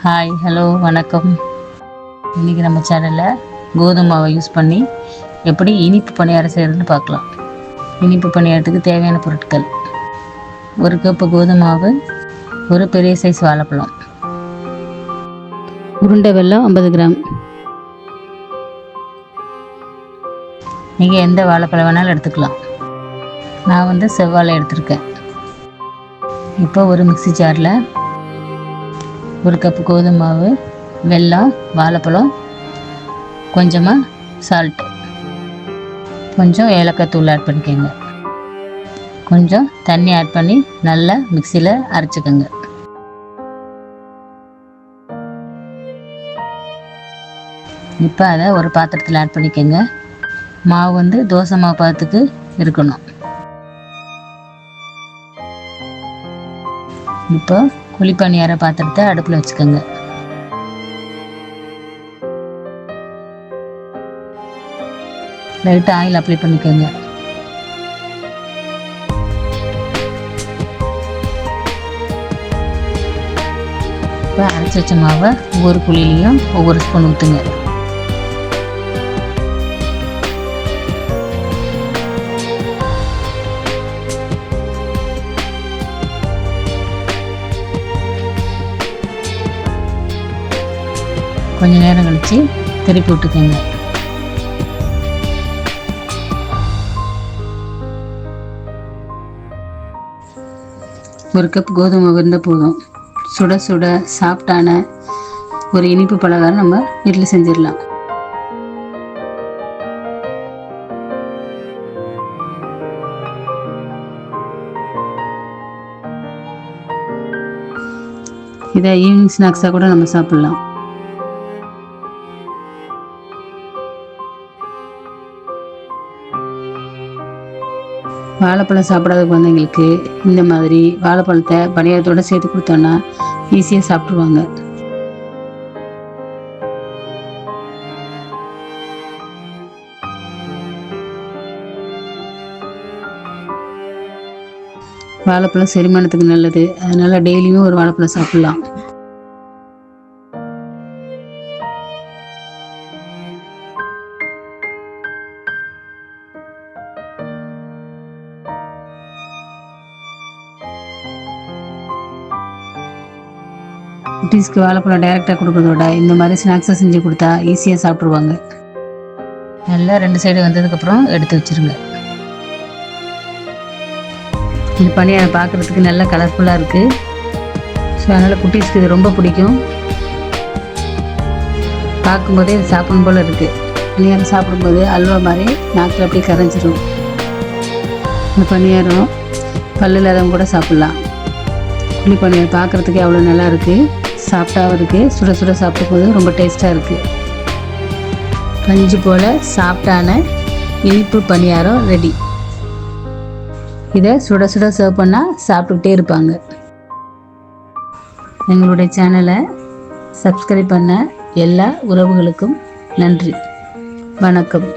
Hi, hello, வணக்கம். இன்றைக்கி நம்ம சேனலில் கோதுமை மாவை யூஸ் பண்ணி எப்படி இனிப்பு பணியாரம் செய்கிறதுன்னு பார்க்கலாம். இனிப்பு பணியாரத்துக்கு தேவையான பொருட்கள்: ஒரு கப்பு கோதுமை மாவு, ஒரு பெரிய சைஸ் வாழைப்பழம், உருண்டை வெல்லம் 50 கிராம். நீங்கள் எந்த வாழைப்பழம் வேணாலும் எடுத்துக்கலாம். நான் செவ்வாழை எடுத்திருக்கேன். இப்போ ஒரு மிக்ஸி ஜாரில் ஒரு கப்பு கோதுமை மாவு, வெல்லம், வாழைப்பழம், கொஞ்சமாக சால்ட், கொஞ்சம் ஏலக்காய் தூள் ஆட் பண்ணிக்கோங்க. கொஞ்சம் தண்ணி ஆட் பண்ணி நல்லா மிக்சியில் அரைச்சிக்கோங்க. இப்போ அதை ஒரு பாத்திரத்தில் ஆட் பண்ணிக்கோங்க. மாவு தோசை மாவு பதத்துக்கு இருக்கணும். இப்போ குழிப்பணியார பாத்திரத்தை அடுப்பில் வச்சுக்கோங்க. லைட்டாக ஆயில் அப்ளை பண்ணிக்கோங்க. இப்போ அரைச்சி வச்ச மாவை ஒவ்வொரு குழியிலையும் ஒவ்வொரு ஸ்பூன் ஊற்றுங்க. கொஞ்சம் நேரம் கழித்து திருப்பி விட்டுக்கோங்க. ஒரு கப் கோதுமை இருந்தால் போதும். சுட சுட சாஃப்டான ஒரு இனிப்பு பலகாரம் நம்ம வீட்டில் செஞ்சிடலாம். இதை ஈவினிங் ஸ்நாக்ஸாக கூட நம்ம சாப்பிட்லாம். வாழைப்பழம் சாப்பிடாத குழந்தைங்களுக்கு இந்த மாதிரி வாழைப்பழத்தை பணியாரத்தோடு சேர்த்து கொடுத்தோன்னா ஈஸியாக சாப்பிட்ருவாங்க. வாழைப்பழம் செரிமானத்துக்கு நல்லது. அதனால டெய்லியும் ஒரு வாழைப்பழம் சாப்பிட்லாம். குட்டீஸ்க்கு வாழைப்பழம் டைரெக்டாக கொடுக்கறதோட இந்த மாதிரி ஸ்நாக்ஸை செஞ்சு கொடுத்தா ஈஸியாக சாப்பிட்ருவாங்க. நல்லா 2 சைடு வந்ததுக்கப்புறம் எடுத்து வச்சுருங்க. இந்த பணியாரம் பார்க்குறதுக்கு நல்லா கலர்ஃபுல்லாக இருக்குது. ஸோ அதனால் குட்டீஸ்க்கு இது ரொம்ப பிடிக்கும். பார்க்கும்போதே இது சாப்பிடும் போல் இருக்குது. பணியாரம் சாப்பிடும்போது அல்வா மாதிரி நாக்கில் அப்படியே கரைஞ்சிரும். இந்த பணியாரம் பல்லு இல்லாதவங்க கூட சாப்பிட்லாம். குழி பணியாரம் பார்க்குறதுக்கே அவ்வளோ நல்லா இருக்குது. சாஃப்டாகவும் இருக்குது. சுட சுட சாப்பிடும்போது ரொம்ப டேஸ்ட்டாக இருக்குது. பஞ்சு போல் சாஃப்டான இனிப்பு பணியாரம் ரெடி. இதை சுட சுட சர்வ் பண்ணால் சாப்பிட்டுக்கிட்டே இருப்பாங்க. எங்களுடைய சேனலை சப்ஸ்கிரைப் பண்ண எல்லா உறவுகளுக்கும் நன்றி. வணக்கம்.